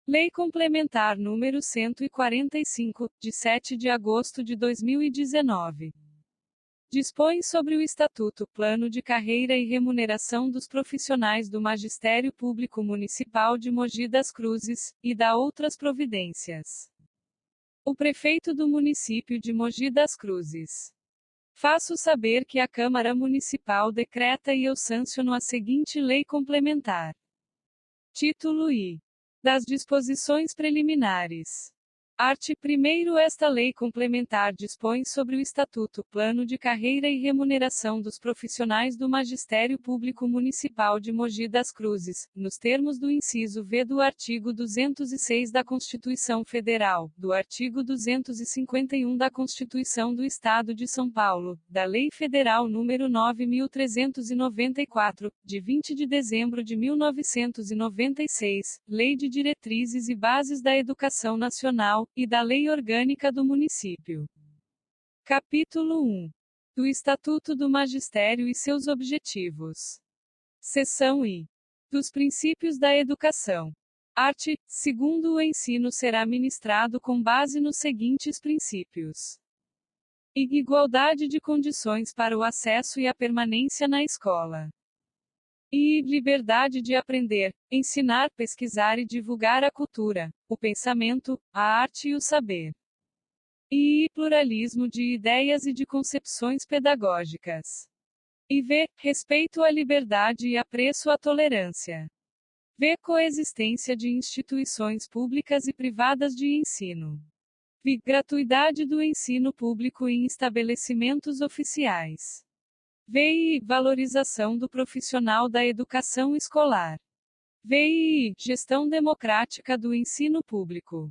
Lei Complementar número 145, de 7 de agosto de 2019. Dispõe sobre o Estatuto, Plano de Carreira e Remuneração dos Profissionais do Magistério Público Municipal de Mogi das Cruzes, e dá outras providências. O prefeito do município de Mogi das Cruzes. Faço saber que a Câmara Municipal decreta e eu sanciono a seguinte lei complementar. Título I. Das disposições preliminares. Art. 1º. Esta lei complementar dispõe sobre o Estatuto, Plano de Carreira e Remuneração dos Profissionais do Magistério Público Municipal de Mogi das Cruzes, nos termos do inciso V do artigo 206 da Constituição Federal, do artigo 251 da Constituição do Estado de São Paulo, da Lei Federal nº 9.394, de 20 de dezembro de 1996, Lei de Diretrizes e Bases da Educação Nacional, e da Lei Orgânica do Município. Capítulo 1. Do Estatuto do Magistério e seus objetivos. Seção I. Dos princípios da educação. Art. 2º. O ensino será ministrado com base nos seguintes princípios. Igualdade de condições para o acesso e a permanência na escola. E liberdade de aprender, ensinar, pesquisar e divulgar a cultura, o pensamento, a arte e o saber. E pluralismo de ideias e de concepções pedagógicas. E v. Respeito à liberdade e apreço à tolerância. V. Coexistência de instituições públicas e privadas de ensino. V. Gratuidade do ensino público em estabelecimentos oficiais. VI. Valorização do profissional da educação escolar. VI. Gestão democrática do ensino público.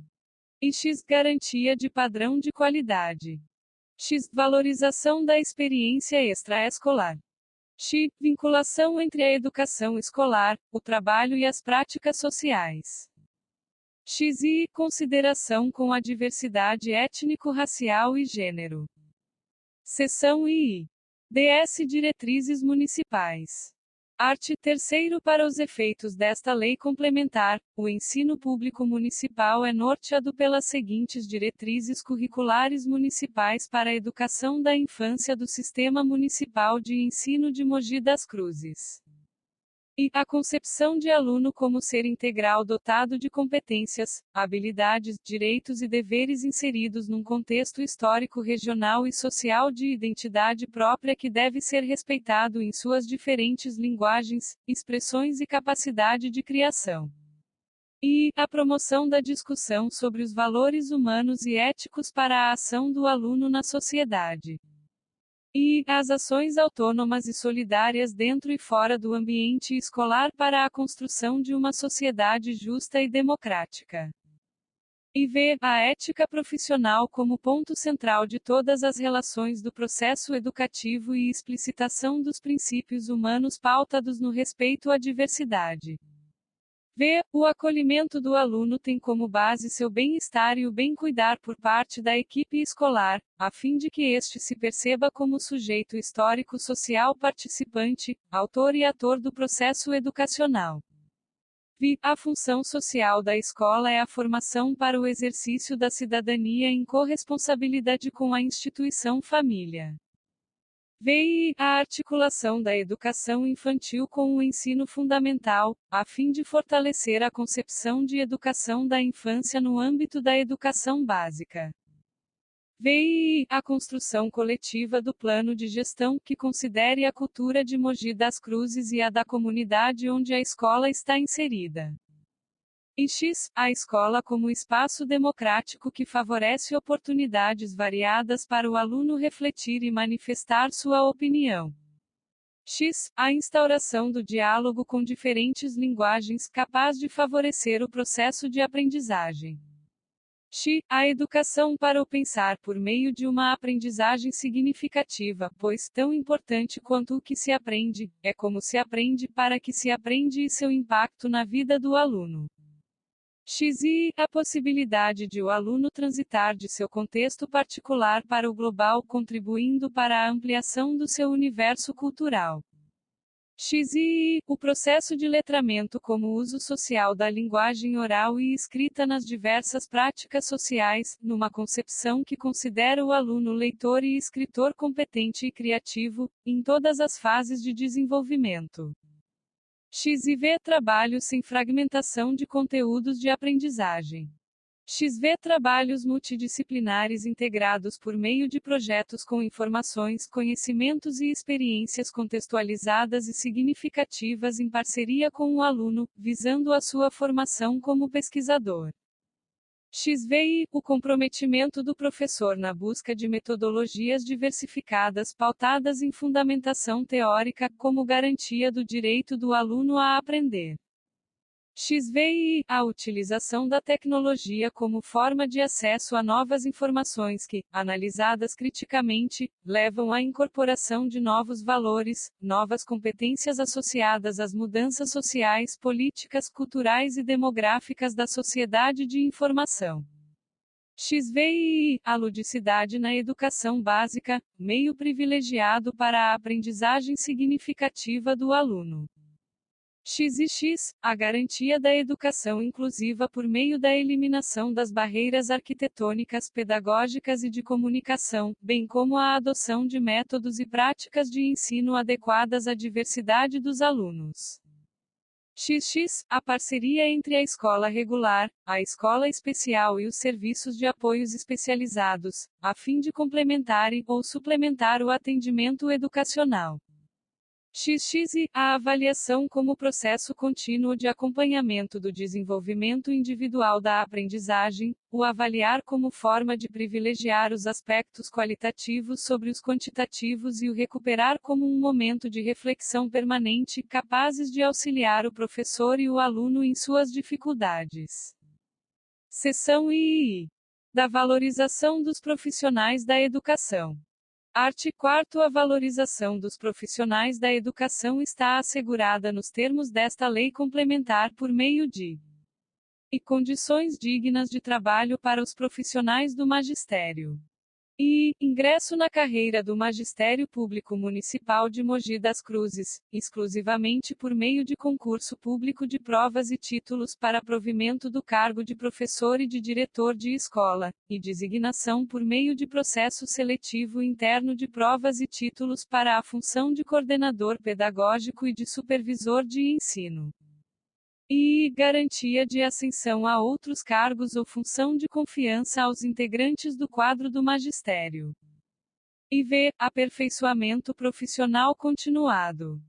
E X. Garantia de padrão de qualidade. X. Valorização da experiência extraescolar. X. Vinculação entre a educação escolar, o trabalho e as práticas sociais. XI. Consideração com a diversidade étnico-racial e gênero. Seção II. DS Diretrizes Municipais. Art. 3º. Para os efeitos desta lei complementar, o ensino público municipal é norteado pelas seguintes diretrizes curriculares municipais para a educação da infância do Sistema Municipal de Ensino de Mogi das Cruzes. E a concepção de aluno como ser integral dotado de competências, habilidades, direitos e deveres inseridos num contexto histórico, regional e social de identidade própria que deve ser respeitado em suas diferentes linguagens, expressões e capacidade de criação. E a promoção da discussão sobre os valores humanos e éticos para a ação do aluno na sociedade. E as ações autônomas e solidárias dentro e fora do ambiente escolar para a construção de uma sociedade justa e democrática. E v. A ética profissional como ponto central de todas as relações do processo educativo e explicitação dos princípios humanos pautados no respeito à diversidade. V. O acolhimento do aluno tem como base seu bem-estar e o bem-cuidar por parte da equipe escolar, a fim de que este se perceba como sujeito histórico-social participante, autor e ator do processo educacional. V. A função social da escola é a formação para o exercício da cidadania em corresponsabilidade com a instituição família. VI. A articulação da educação infantil com o ensino fundamental, a fim de fortalecer a concepção de educação da infância no âmbito da educação básica. VI. A construção coletiva do plano de gestão que considere a cultura de Mogi das Cruzes e a da comunidade onde a escola está inserida. E X. A escola como espaço democrático que favorece oportunidades variadas para o aluno refletir e manifestar sua opinião. X. A instauração do diálogo com diferentes linguagens capaz de favorecer o processo de aprendizagem. X. A educação para o pensar por meio de uma aprendizagem significativa, pois, tão importante quanto o que se aprende, é como se aprende para que se aprende e seu impacto na vida do aluno. XI. A possibilidade de o aluno transitar de seu contexto particular para o global, contribuindo para a ampliação do seu universo cultural. XI. O processo de letramento como uso social da linguagem oral e escrita nas diversas práticas sociais, numa concepção que considera o aluno leitor e escritor competente e criativo, em todas as fases de desenvolvimento. XIV. Trabalho sem fragmentação de conteúdos de aprendizagem. XV. Trabalhos multidisciplinares integrados por meio de projetos com informações, conhecimentos e experiências contextualizadas e significativas em parceria com o aluno, visando a sua formação como pesquisador. XVI. O comprometimento do professor na busca de metodologias diversificadas pautadas em fundamentação teórica, como garantia do direito do aluno a aprender. XVI. A utilização da tecnologia como forma de acesso a novas informações que, analisadas criticamente, levam à incorporação de novos valores, novas competências associadas às mudanças sociais, políticas, culturais e demográficas da sociedade de informação. XVI. A ludicidade na educação básica, meio privilegiado para a aprendizagem significativa do aluno. XX. A garantia da educação inclusiva por meio da eliminação das barreiras arquitetônicas, pedagógicas e de comunicação, bem como a adoção de métodos e práticas de ensino adequadas à diversidade dos alunos. XX. A parceria entre a escola regular, a escola especial e os serviços de apoios especializados, a fim de complementar ou suplementar o atendimento educacional. XX. A avaliação como processo contínuo de acompanhamento do desenvolvimento individual da aprendizagem, o avaliar como forma de privilegiar os aspectos qualitativos sobre os quantitativos e o recuperar como um momento de reflexão permanente, capazes de auxiliar o professor e o aluno em suas dificuldades. Seção II. Da valorização dos profissionais da educação. Art. 4. A valorização dos profissionais da educação está assegurada nos termos desta lei complementar por meio de e condições dignas de trabalho para os profissionais do magistério. E ingresso na carreira do Magistério Público Municipal de Mogi das Cruzes, exclusivamente por meio de concurso público de provas e títulos para provimento do cargo de professor e de diretor de escola, e designação por meio de processo seletivo interno de provas e títulos para a função de coordenador pedagógico e de supervisor de ensino. E garantia de ascensão a outros cargos ou função de confiança aos integrantes do quadro do magistério. IV. Aperfeiçoamento profissional continuado.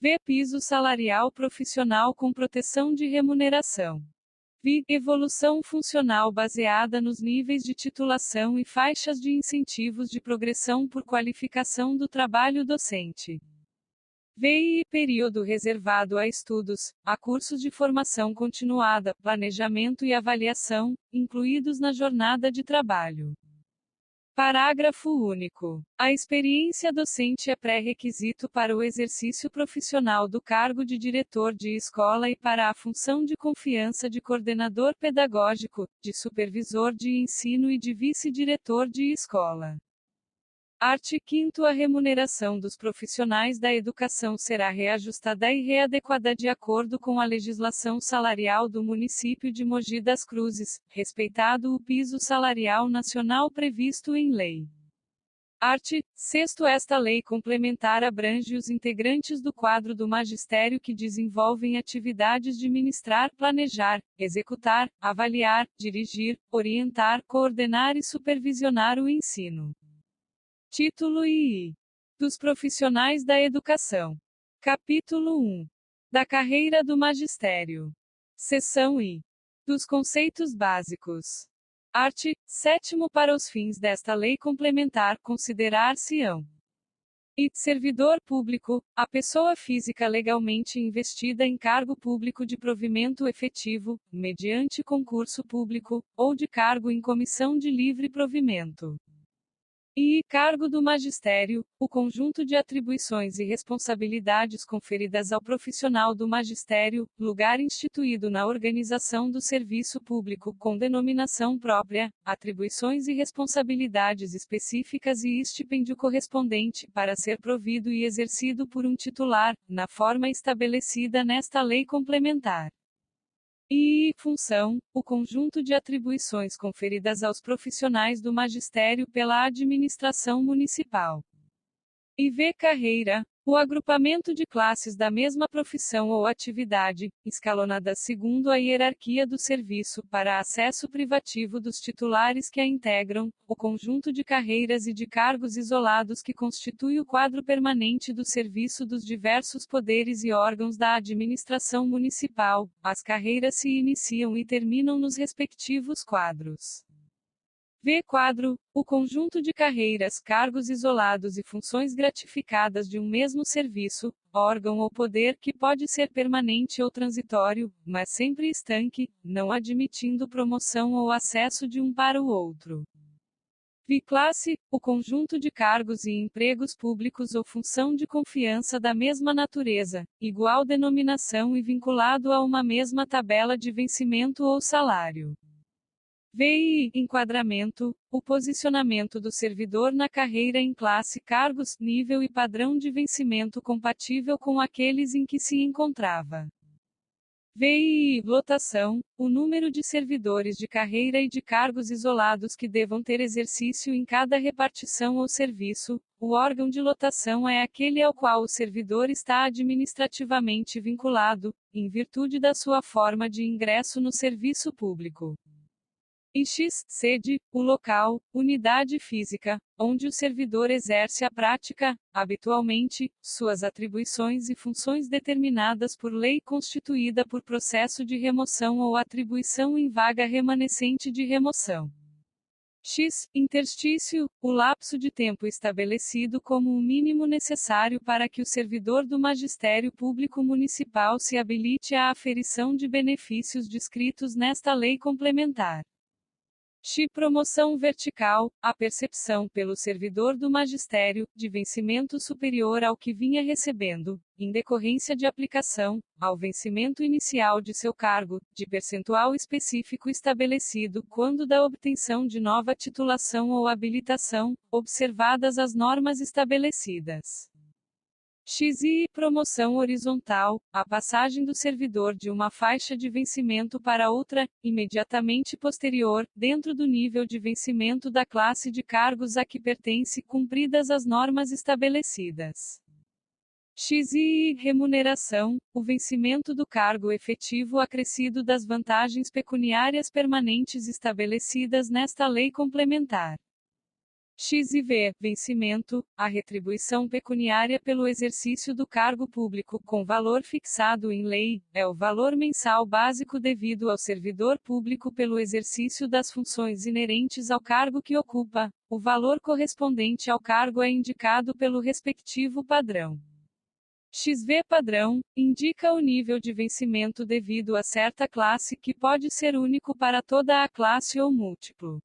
V. Piso salarial profissional com proteção de remuneração. V. Evolução funcional baseada nos níveis de titulação e faixas de incentivos de progressão por qualificação do trabalho docente. VI. Período reservado a estudos, a cursos de formação continuada, planejamento e avaliação, incluídos na jornada de trabalho. Parágrafo único. A experiência docente é pré-requisito para o exercício profissional do cargo de diretor de escola e para a função de confiança de coordenador pedagógico, de supervisor de ensino e de vice-diretor de escola. Art. 5. A remuneração dos profissionais da educação será reajustada e readequada de acordo com a legislação salarial do município de Mogi das Cruzes, respeitado o piso salarial nacional previsto em lei. Art. 6. Esta lei complementar abrange os integrantes do quadro do magistério que desenvolvem atividades de ministrar, planejar, executar, avaliar, dirigir, orientar, coordenar e supervisionar o ensino. Título II. Dos profissionais da educação. Capítulo 1. Da carreira do magistério. Seção I. Dos conceitos básicos. Art. 7. Para os fins desta lei complementar, considerar-se-ão: e servidor público, a pessoa física legalmente investida em cargo público de provimento efetivo, mediante concurso público, ou de cargo em comissão de livre provimento. E cargo do magistério, o conjunto de atribuições e responsabilidades conferidas ao profissional do magistério, lugar instituído na organização do serviço público com denominação própria, atribuições e responsabilidades específicas e estipêndio correspondente para ser provido e exercido por um titular, na forma estabelecida nesta lei complementar. E função, o conjunto de atribuições conferidas aos profissionais do magistério pela administração municipal. E carreira, o agrupamento de classes da mesma profissão ou atividade, escalonadas segundo a hierarquia do serviço para acesso privativo dos titulares que a integram, o conjunto de carreiras e de cargos isolados que constitui o quadro permanente do serviço dos diversos poderes e órgãos da administração municipal. As carreiras se iniciam e terminam nos respectivos quadros. Quadro, o conjunto de carreiras, cargos isolados e funções gratificadas de um mesmo serviço, órgão ou poder que pode ser permanente ou transitório, mas sempre estanque, não admitindo promoção ou acesso de um para o outro. Classe, o conjunto de cargos e empregos públicos ou função de confiança da mesma natureza, igual denominação e vinculado a uma mesma tabela de vencimento ou salário. Enquadramento, o posicionamento do servidor na carreira em classe, cargos, nível e padrão de vencimento compatível com aqueles em que se encontrava. Lotação, o número de servidores de carreira e de cargos isolados que devam ter exercício em cada repartição ou serviço. O órgão de lotação é aquele ao qual o servidor está administrativamente vinculado, em virtude da sua forma de ingresso no serviço público. Sede, o local, unidade física, onde o servidor exerce a prática, habitualmente, suas atribuições e funções determinadas por lei constituída por processo de remoção ou atribuição em vaga remanescente de remoção. Interstício, o lapso de tempo estabelecido como o mínimo necessário para que o servidor do Magistério Público Municipal se habilite à aferição de benefícios descritos nesta lei complementar. Promoção vertical, a percepção pelo servidor do magistério, de vencimento superior ao que vinha recebendo, em decorrência de aplicação, ao vencimento inicial de seu cargo, de percentual específico estabelecido quando da obtenção de nova titulação ou habilitação, observadas as normas estabelecidas. Promoção horizontal, a passagem do servidor de uma faixa de vencimento para outra, imediatamente posterior, dentro do nível de vencimento da classe de cargos a que pertence, cumpridas as normas estabelecidas. Remuneração, o vencimento do cargo efetivo acrescido das vantagens pecuniárias permanentes estabelecidas nesta lei complementar. Vencimento, a retribuição pecuniária pelo exercício do cargo público com valor fixado em lei, é o valor mensal básico devido ao servidor público pelo exercício das funções inerentes ao cargo que ocupa. O valor correspondente ao cargo é indicado pelo respectivo padrão. Padrão, indica o nível de vencimento devido a certa classe que pode ser único para toda a classe ou múltiplo.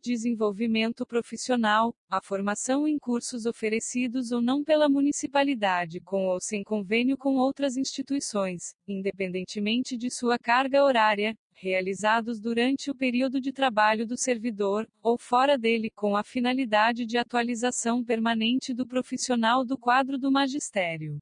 Desenvolvimento profissional, a formação em cursos oferecidos ou não pela municipalidade com ou sem convênio com outras instituições, independentemente de sua carga horária, realizados durante o período de trabalho do servidor, ou fora dele com a finalidade de atualização permanente do profissional do quadro do magistério.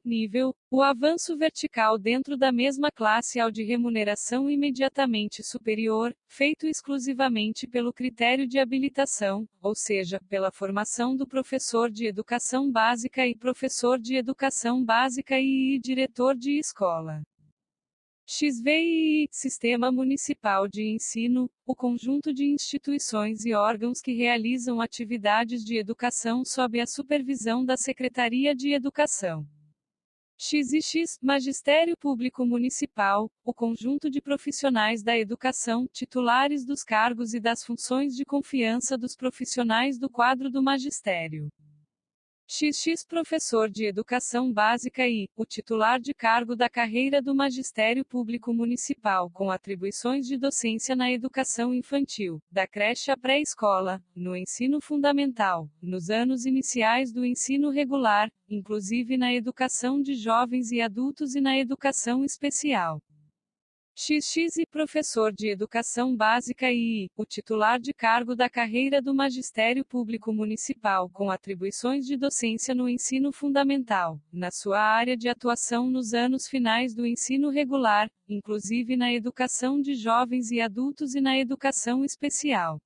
Nível, o avanço vertical dentro da mesma classe ao de remuneração imediatamente superior, feito exclusivamente pelo critério de habilitação, ou seja, pela formação do professor de educação básica e professor de educação básica e diretor de escola. Sistema Municipal de Ensino, o conjunto de instituições e órgãos que realizam atividades de educação sob a supervisão da Secretaria de Educação. Magistério Público Municipal, o conjunto de profissionais da educação, titulares dos cargos e das funções de confiança dos profissionais do quadro do magistério. XX professor de educação básica e o titular de cargo da carreira do magistério público municipal com atribuições de docência na educação infantil, da creche à pré-escola, no ensino fundamental, nos anos iniciais do ensino regular, inclusive na educação de jovens e adultos e na educação especial. XX e professor de educação básica e o titular de cargo da carreira do magistério público municipal com atribuições de docência no ensino fundamental, na sua área de atuação nos anos finais do ensino regular, inclusive na educação de jovens e adultos e na educação especial.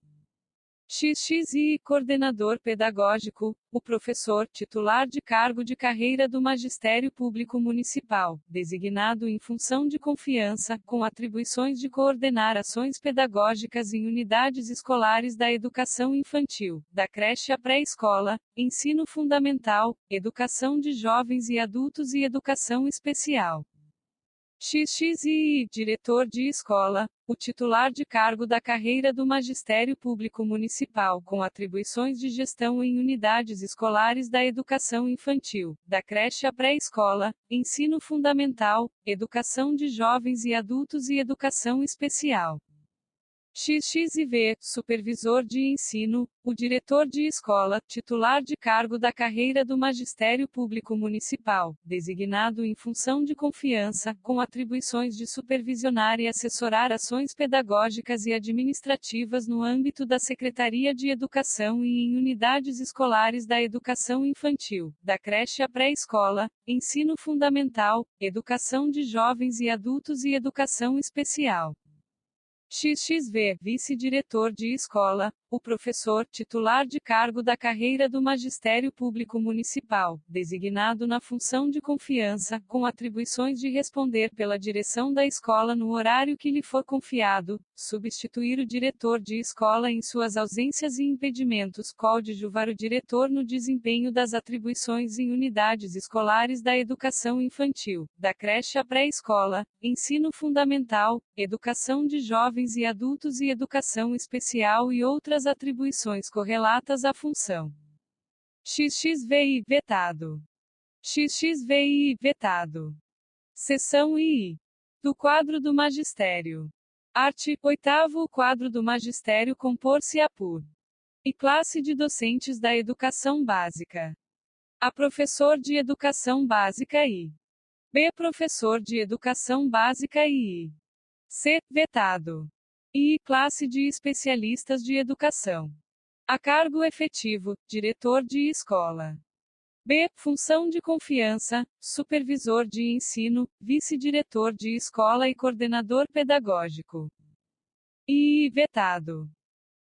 XX e coordenador pedagógico, o professor titular de cargo de carreira do magistério público municipal, designado em função de confiança, com atribuições de coordenar ações pedagógicas em unidades escolares da educação infantil, da creche à pré-escola, ensino fundamental, educação de jovens e adultos e educação especial. XX e diretor de escola, o titular de cargo da carreira do magistério público municipal com atribuições de gestão em unidades escolares da educação infantil, da creche à pré-escola, ensino fundamental, educação de jovens e adultos e educação especial. XXV, supervisor de ensino, o diretor de escola, titular de cargo da carreira do magistério público municipal, designado em função de confiança, com atribuições de supervisionar e assessorar ações pedagógicas e administrativas no âmbito da Secretaria de Educação e em unidades escolares da educação infantil, da creche à pré-escola, ensino fundamental, educação de jovens e adultos e educação especial. XXV, vice-diretor de escola, o professor titular de cargo da carreira do magistério público municipal, designado na função de confiança, com atribuições de responder pela direção da escola no horário que lhe for confiado, substituir o diretor de escola em suas ausências e impedimentos, coadjuvar o diretor no desempenho das atribuições em unidades escolares da educação infantil, da creche à pré-escola, ensino fundamental, educação de jovens e adultos e educação especial e outras atribuições correlatas à função. XXVI vetado. XXVI vetado. Seção II. Do quadro do magistério. Art. 8º O quadro do magistério compor-se-á por e classe de docentes da educação básica. A professor de educação básica e B. Professor de educação básica e C. Vetado. E classe de especialistas de educação. A cargo efetivo, diretor de escola. B. Função de confiança, supervisor de ensino, vice-diretor de escola e coordenador pedagógico. E vetado.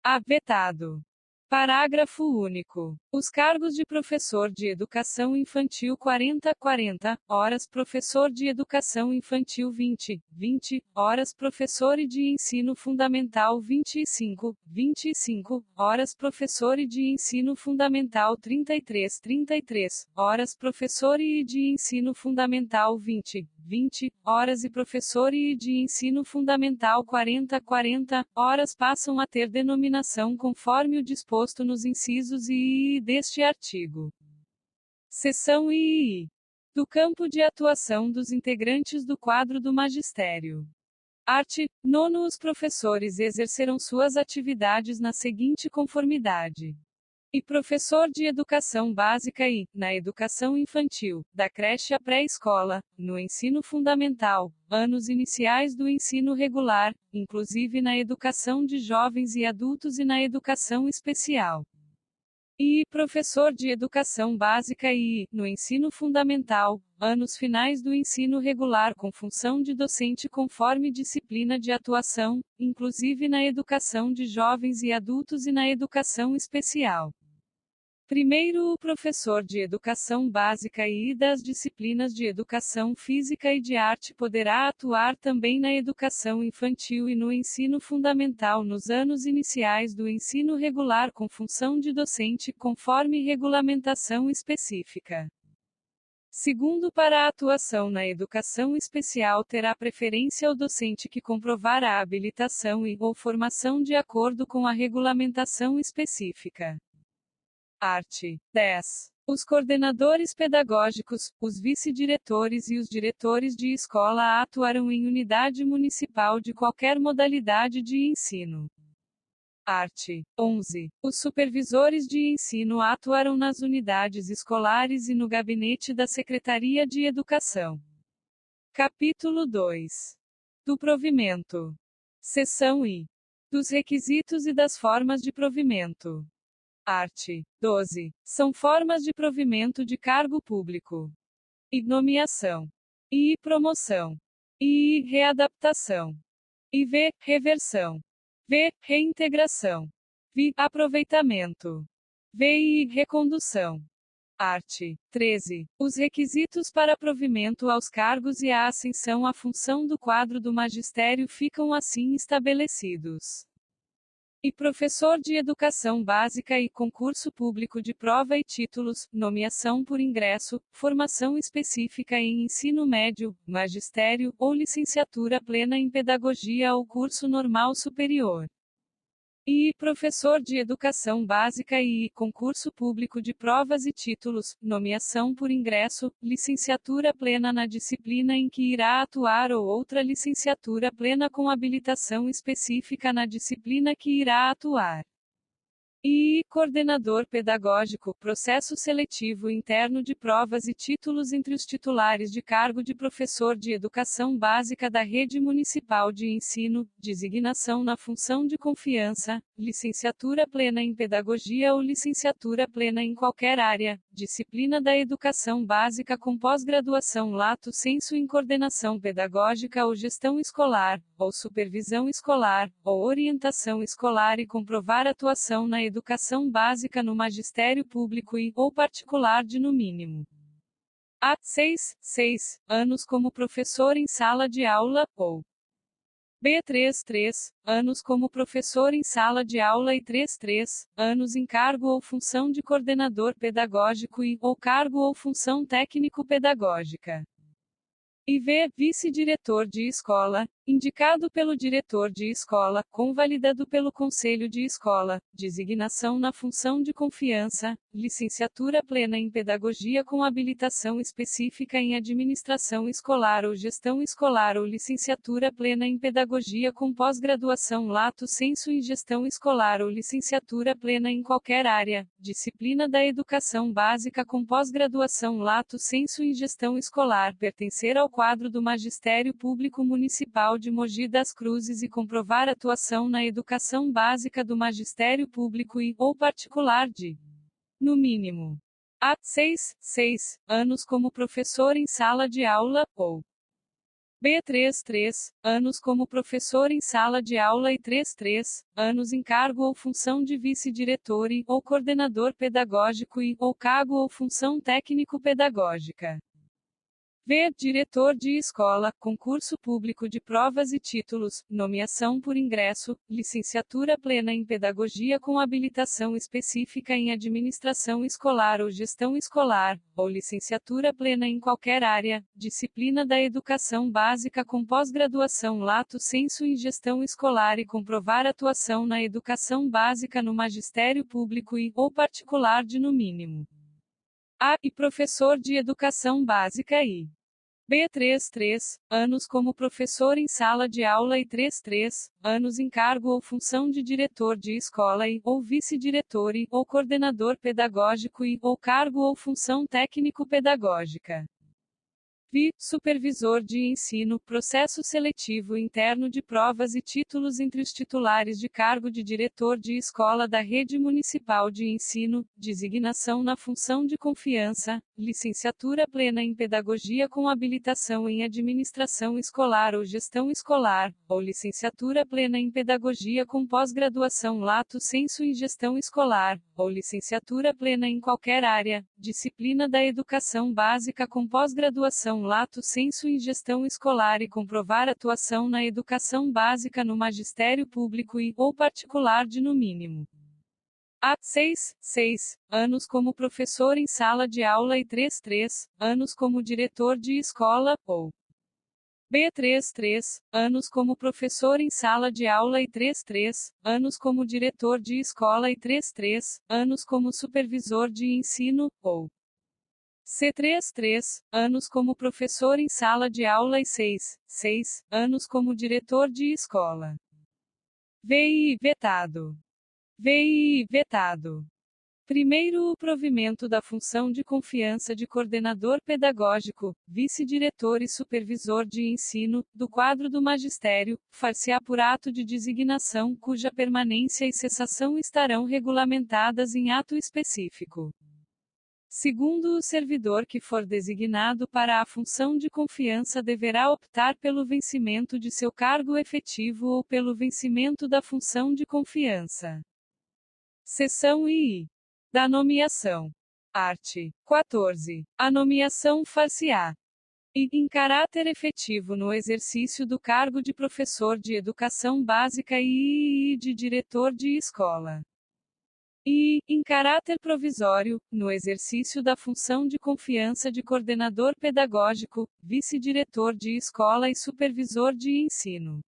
A. Vetado. Parágrafo único. Os cargos de professor de educação infantil 40 horas, professor de educação infantil 20 horas, professor e de ensino fundamental 25 horas, professor e de ensino fundamental 33 horas, professor e de ensino fundamental 20 horas e professor e de ensino fundamental 40 horas passam a ter denominação conforme o disposto nos incisos I deste artigo. Seção II. Do campo de atuação dos integrantes do quadro do magistério. Art. 9. Os professores exercerão suas atividades na seguinte conformidade. E professor de educação básica e, na educação infantil, da creche à pré-escola, no ensino fundamental, anos iniciais do ensino regular, inclusive na educação de jovens e adultos e na educação especial. E professor de educação básica e, no ensino fundamental, anos finais do ensino regular com função de docente conforme disciplina de atuação, inclusive na educação de jovens e adultos e na educação especial. Primeiro, o professor de educação básica e das disciplinas de educação física e de arte poderá atuar também na educação infantil e no ensino fundamental nos anos iniciais do ensino regular com função de docente, conforme regulamentação específica. Segundo, para a atuação na educação especial terá preferência o docente que comprovar a habilitação ou formação de acordo com a regulamentação específica. Art. 10. Os coordenadores pedagógicos, os vice-diretores e os diretores de escola atuarão em unidade municipal de qualquer modalidade de ensino. Art. 11. Os supervisores de ensino atuarão nas unidades escolares e no gabinete da Secretaria de Educação. Capítulo 2. Do provimento. Seção I. Dos requisitos e das formas de provimento. Art. 12. São formas de provimento de cargo público. I. Nomeação. I. Promoção. I. Readaptação. IV. Reversão. V. Reintegração. V. Aproveitamento. VI. Recondução. Art. 13. Os requisitos para provimento aos cargos e a ascensão à função do quadro do magistério ficam assim estabelecidos. E professor de educação básica e concurso público de prova e títulos, nomeação por ingresso, formação específica em ensino médio, magistério, ou licenciatura plena em pedagogia ou curso normal superior. E professor de educação básica e concurso público de provas e títulos, nomeação por ingresso, licenciatura plena na disciplina em que irá atuar ou outra licenciatura plena com habilitação específica na disciplina que irá atuar. E coordenador pedagógico, processo seletivo interno de provas e títulos entre os titulares de cargo de professor de educação básica da rede municipal de ensino, designação na função de confiança, licenciatura plena em pedagogia ou licenciatura plena em qualquer área, disciplina da educação básica com pós-graduação lato sensu em coordenação pedagógica ou gestão escolar, ou supervisão escolar, ou orientação escolar e comprovar atuação na educação básica no magistério público e, ou particular de no mínimo. A. 6 anos como professor em sala de aula, ou B. 3 anos como professor em sala de aula e 3 anos em cargo ou função de coordenador pedagógico e, ou cargo ou função técnico-pedagógica. E V. Vice-diretor de escola, indicado pelo diretor de escola, convalidado pelo conselho de escola, designação na função de confiança, licenciatura plena em pedagogia com habilitação específica em administração escolar ou gestão escolar ou licenciatura plena em pedagogia com pós-graduação lato sensu em gestão escolar ou licenciatura plena em qualquer área, disciplina da educação básica com pós-graduação lato sensu em gestão escolar, pertencer ao quadro do Magistério Público Municipal de Mogi das Cruzes e comprovar atuação na educação básica do Magistério Público e, ou particular de, no mínimo, A. 6 anos como professor em sala de aula, ou B. 3 anos como professor em sala de aula e 3 anos em cargo ou função de vice-diretor e, ou coordenador pedagógico e, ou cargo ou função técnico-pedagógica. V. Diretor de escola, concurso público de provas e títulos, nomeação por ingresso, licenciatura plena em pedagogia com habilitação específica em administração escolar ou gestão escolar, ou licenciatura plena em qualquer área, disciplina da educação básica com pós-graduação lato sensu em gestão escolar e comprovar atuação na educação básica no magistério público e, ou particular de no mínimo. A. E professor de educação básica e B. 3 anos como professor em sala de aula e 3 anos em cargo ou função de diretor de escola e, ou vice-diretor e, ou coordenador pedagógico e, ou cargo ou função técnico-pedagógica. V. Supervisor de ensino, processo seletivo interno de provas e títulos entre os titulares de cargo de diretor de escola da rede municipal de ensino, designação na função de confiança, licenciatura plena em pedagogia com habilitação em administração escolar ou gestão escolar, ou licenciatura plena em pedagogia com pós-graduação lato sensu em gestão escolar, ou licenciatura plena em qualquer área, disciplina da educação básica com pós-graduação lato sensu em gestão escolar e comprovar atuação na educação básica no magistério público e, ou particular de no mínimo. A. 6 anos como professor em sala de aula e 3 anos como diretor de escola, ou B33 anos como professor em sala de aula e 33 anos como diretor de escola e 33 anos como supervisor de ensino, ou C33 anos como professor em sala de aula e 6 anos como diretor de escola. VI vetado. VI vetado. Primeiro, o provimento da função de confiança de coordenador pedagógico, vice-diretor e supervisor de ensino, do quadro do magistério, far-se-á por ato de designação cuja permanência e cessação estarão regulamentadas em ato específico. Segundo, o servidor que for designado para a função de confiança deverá optar pelo vencimento de seu cargo efetivo ou pelo vencimento da função de confiança. Seção I. Da nomeação. Art. 14. A nomeação far-se-á e, em caráter efetivo no exercício do cargo de professor de educação básica e de diretor de escola. E, em caráter provisório, no exercício da função de confiança de coordenador pedagógico, vice-diretor de escola e supervisor de ensino.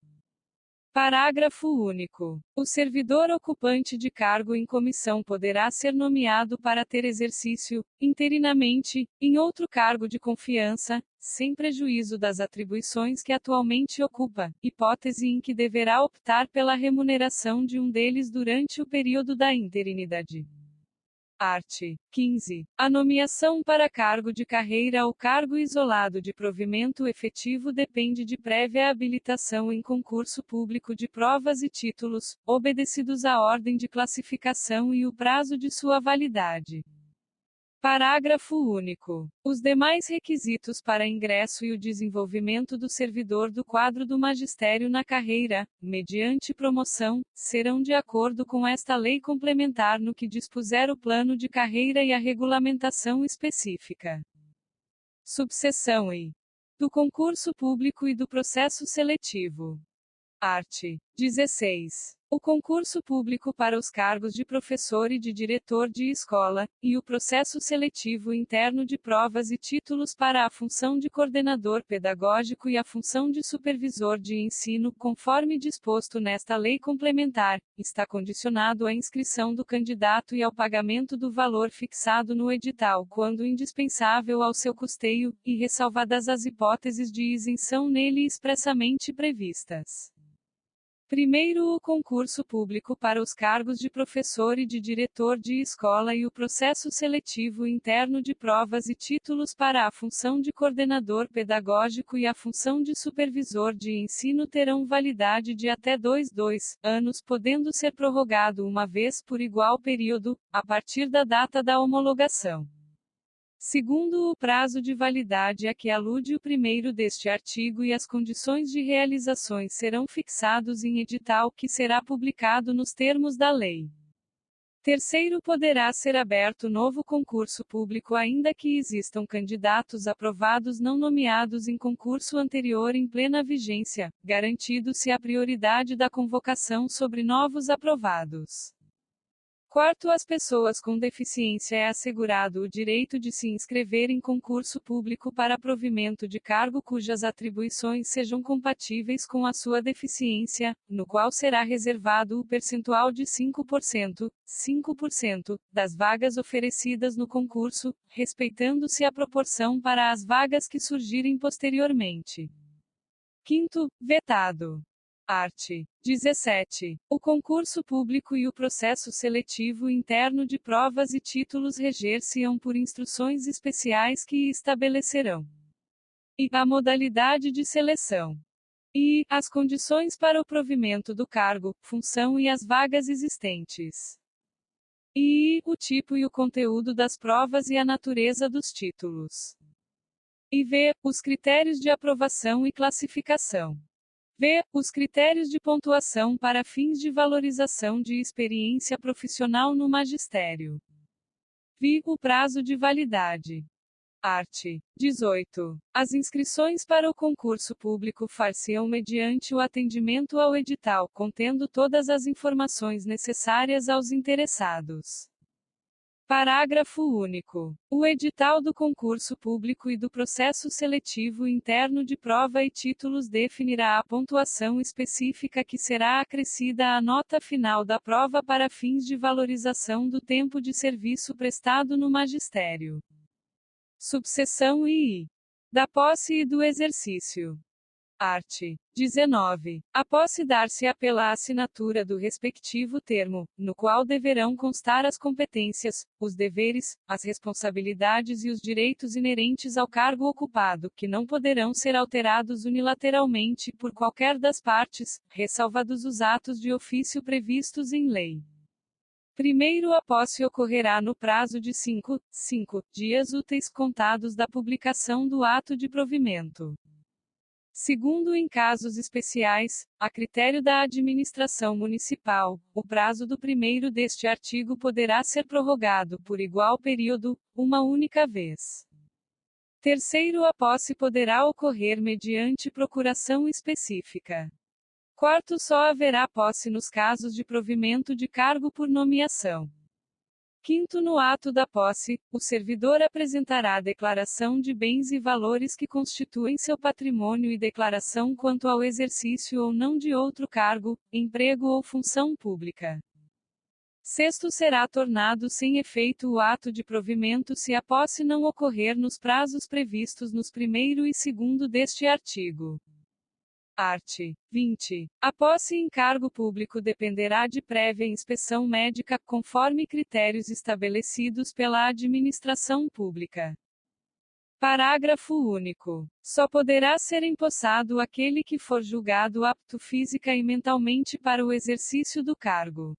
Parágrafo único. O servidor ocupante de cargo em comissão poderá ser nomeado para ter exercício, interinamente, em outro cargo de confiança, sem prejuízo das atribuições que atualmente ocupa, hipótese em que deverá optar pela remuneração de um deles durante o período da interinidade. Art. 15. A nomeação para cargo de carreira ou cargo isolado de provimento efetivo depende de prévia habilitação em concurso público de provas e títulos, obedecidos à ordem de classificação e o prazo de sua validade. Parágrafo único. Os demais requisitos para ingresso e o desenvolvimento do servidor do quadro do magistério na carreira, mediante promoção, serão de acordo com esta lei complementar no que dispuser o plano de carreira e a regulamentação específica. Subseção I. Do concurso público e do processo seletivo. Art. 16. O concurso público para os cargos de professor e de diretor de escola, e o processo seletivo interno de provas e títulos para a função de coordenador pedagógico e a função de supervisor de ensino, conforme disposto nesta lei complementar, está condicionado à inscrição do candidato e ao pagamento do valor fixado no edital, quando indispensável ao seu custeio, e ressalvadas as hipóteses de isenção nele expressamente previstas. Primeiro, o concurso público para os cargos de professor e de diretor de escola e o processo seletivo interno de provas e títulos para a função de coordenador pedagógico e a função de supervisor de ensino terão validade de até 2 anos, podendo ser prorrogado uma vez por igual período, a partir da data da homologação. Segundo, o prazo de validade a que alude o primeiro deste artigo e as condições de realizações serão fixados em edital que será publicado nos termos da lei. Terceiro, poderá ser aberto novo concurso público ainda que existam candidatos aprovados não nomeados em concurso anterior em plena vigência, garantido-se a prioridade da convocação sobre novos aprovados. Quarto, às pessoas com deficiência é assegurado o direito de se inscrever em concurso público para provimento de cargo cujas atribuições sejam compatíveis com a sua deficiência, no qual será reservado o percentual de 5%, das vagas oferecidas no concurso, respeitando-se a proporção para as vagas que surgirem posteriormente. Quinto, vetado. Art. 17. O concurso público e o processo seletivo interno de provas e títulos reger-se-ão por instruções especiais que estabelecerão e a modalidade de seleção e as condições para o provimento do cargo, função e as vagas existentes e o tipo e o conteúdo das provas e a natureza dos títulos e v. Os critérios de aprovação e classificação. V. Os critérios de pontuação para fins de valorização de experiência profissional no magistério. V. O prazo de validade. Art. 18. As inscrições para o concurso público far-se-ão mediante o atendimento ao edital, contendo todas as informações necessárias aos interessados. Parágrafo único. O edital do concurso público e do processo seletivo interno de prova e títulos definirá a pontuação específica que será acrescida à nota final da prova para fins de valorização do tempo de serviço prestado no magistério. Subseção I. Da posse e do exercício. Art. 19. A posse dar-se-á pela assinatura do respectivo termo, no qual deverão constar as competências, os deveres, as responsabilidades e os direitos inerentes ao cargo ocupado, que não poderão ser alterados unilateralmente por qualquer das partes, ressalvados os atos de ofício previstos em lei. Primeiro, a posse ocorrerá no prazo de 5 dias úteis contados da publicação do ato de provimento. Segundo, em casos especiais, a critério da administração municipal, o prazo do primeiro deste artigo poderá ser prorrogado por igual período, uma única vez. Terceiro, a posse poderá ocorrer mediante procuração específica. Quarto, só haverá posse nos casos de provimento de cargo por nomeação. Quinto, no ato da posse, o servidor apresentará declaração de bens e valores que constituem seu patrimônio e declaração quanto ao exercício ou não de outro cargo, emprego ou função pública. Sexto, será tornado sem efeito o ato de provimento se a posse não ocorrer nos prazos previstos nos 1º e 2º deste artigo. Art. 20. A posse em cargo público dependerá de prévia inspeção médica, conforme critérios estabelecidos pela administração pública. Parágrafo único. Só poderá ser empossado aquele que for julgado apto física e mentalmente para o exercício do cargo.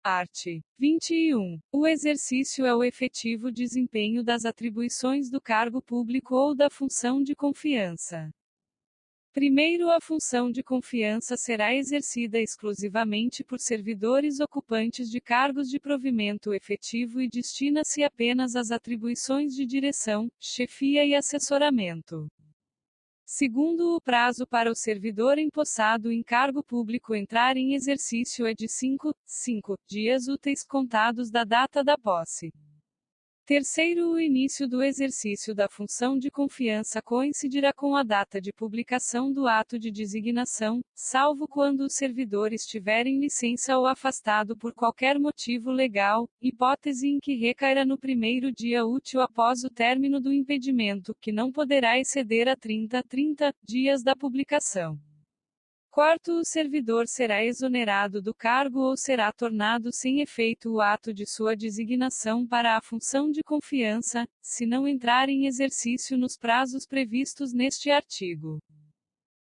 Art. 21. O exercício é o efetivo desempenho das atribuições do cargo público ou da função de confiança. Primeiro, a função de confiança será exercida exclusivamente por servidores ocupantes de cargos de provimento efetivo e destina-se apenas às atribuições de direção, chefia e assessoramento. Segundo, o prazo para o servidor empossado em cargo público entrar em exercício é de 5 dias úteis contados da data da posse. Terceiro, o início do exercício da função de confiança coincidirá com a data de publicação do ato de designação, salvo quando o servidor estiver em licença ou afastado por qualquer motivo legal, hipótese em que recairá no primeiro dia útil após o término do impedimento, que não poderá exceder a 30 dias da publicação. Quarto, o servidor será exonerado do cargo ou será tornado sem efeito o ato de sua designação para a função de confiança, se não entrar em exercício nos prazos previstos neste artigo.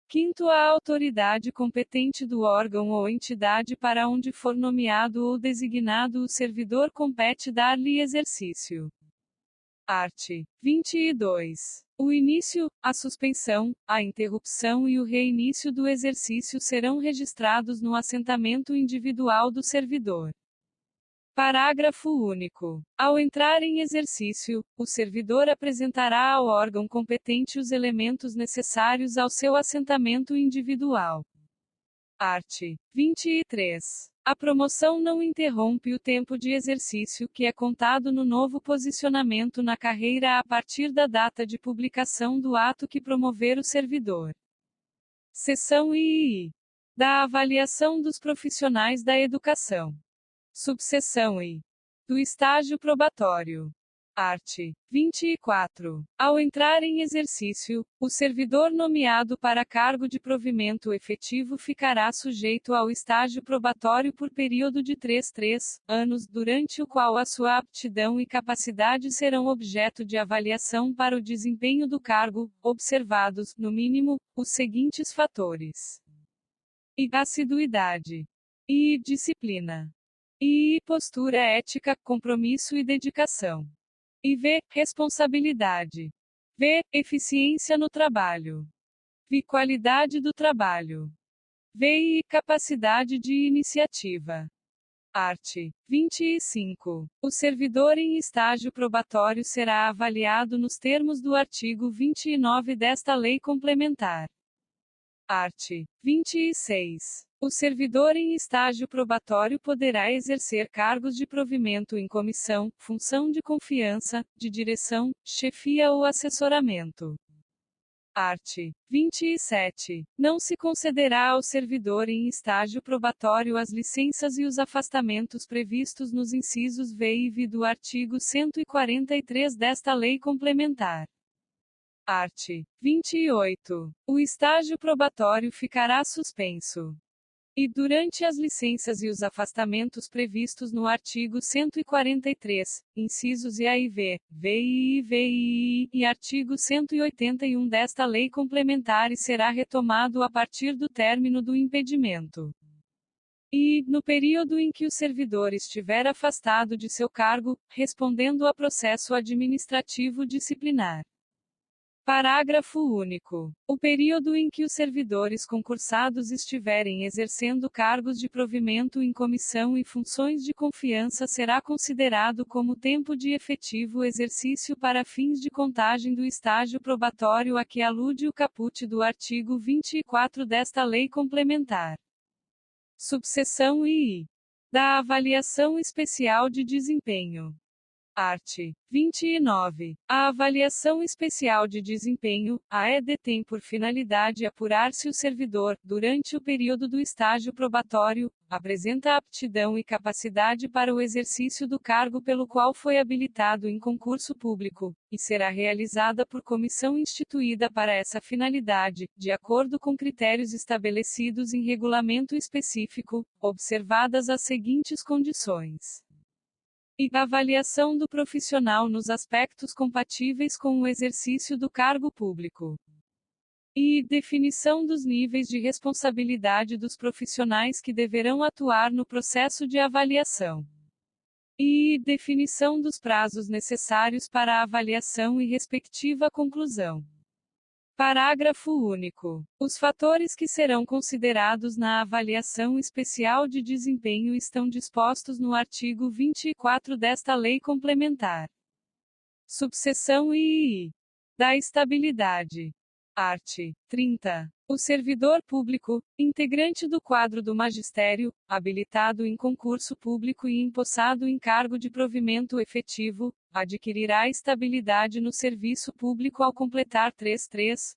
Quinto, a autoridade competente do órgão ou entidade para onde for nomeado ou designado o servidor compete dar-lhe exercício. Art. 22. O início, a suspensão, a interrupção e o reinício do exercício serão registrados no assentamento individual do servidor. Parágrafo único. Ao entrar em exercício, o servidor apresentará ao órgão competente os elementos necessários ao seu assentamento individual. Art. 23. A promoção não interrompe o tempo de exercício que é contado no novo posicionamento na carreira a partir da data de publicação do ato que promover o servidor. Seção II. Da avaliação dos profissionais da educação. Subseção I. Do estágio probatório. Art. 24. Ao entrar em exercício, o servidor nomeado para cargo de provimento efetivo ficará sujeito ao estágio probatório por período de 3 anos, durante o qual a sua aptidão e capacidade serão objeto de avaliação para o desempenho do cargo, observados, no mínimo, os seguintes fatores: I. Assiduidade. I. Disciplina. I. Postura ética, compromisso e dedicação. E V. Responsabilidade. V. Eficiência no trabalho. V. Qualidade do trabalho. V. Capacidade de iniciativa. Art. 25. O servidor em estágio probatório será avaliado nos termos do artigo 29 desta lei complementar. Art. 26. O servidor em estágio probatório poderá exercer cargos de provimento em comissão, função de confiança, de direção, chefia ou assessoramento. Art. 27. Não se concederá ao servidor em estágio probatório as licenças e os afastamentos previstos nos incisos V e V do artigo 143 desta lei complementar. Art. 28. O estágio probatório ficará suspenso. E durante as licenças e os afastamentos previstos no artigo 143, incisos E e V, VI e artigo 181 desta lei complementar e será retomado a partir do término do impedimento. E, no período em que o servidor estiver afastado de seu cargo, respondendo a processo administrativo disciplinar. Parágrafo único. O período em que os servidores concursados estiverem exercendo cargos de provimento em comissão e funções de confiança será considerado como tempo de efetivo exercício para fins de contagem do estágio probatório a que alude o caput do artigo 24 desta lei complementar. Subseção I. Da avaliação especial de desempenho. Art. 29. A avaliação especial de desempenho, AED, tem por finalidade apurar se o servidor, durante o período do estágio probatório, apresenta aptidão e capacidade para o exercício do cargo pelo qual foi habilitado em concurso público, e será realizada por comissão instituída para essa finalidade, de acordo com critérios estabelecidos em regulamento específico, observadas as seguintes condições. E avaliação do profissional nos aspectos compatíveis com o exercício do cargo público. E definição dos níveis de responsabilidade dos profissionais que deverão atuar no processo de avaliação. E definição dos prazos necessários para a avaliação e respectiva conclusão. Parágrafo único. Os fatores que serão considerados na avaliação especial de desempenho estão dispostos no artigo 24 desta lei complementar. Subseção I. Da estabilidade. Art. 30. O servidor público, integrante do quadro do magistério, habilitado em concurso público e empossado em cargo de provimento efetivo, adquirirá estabilidade no serviço público ao completar 3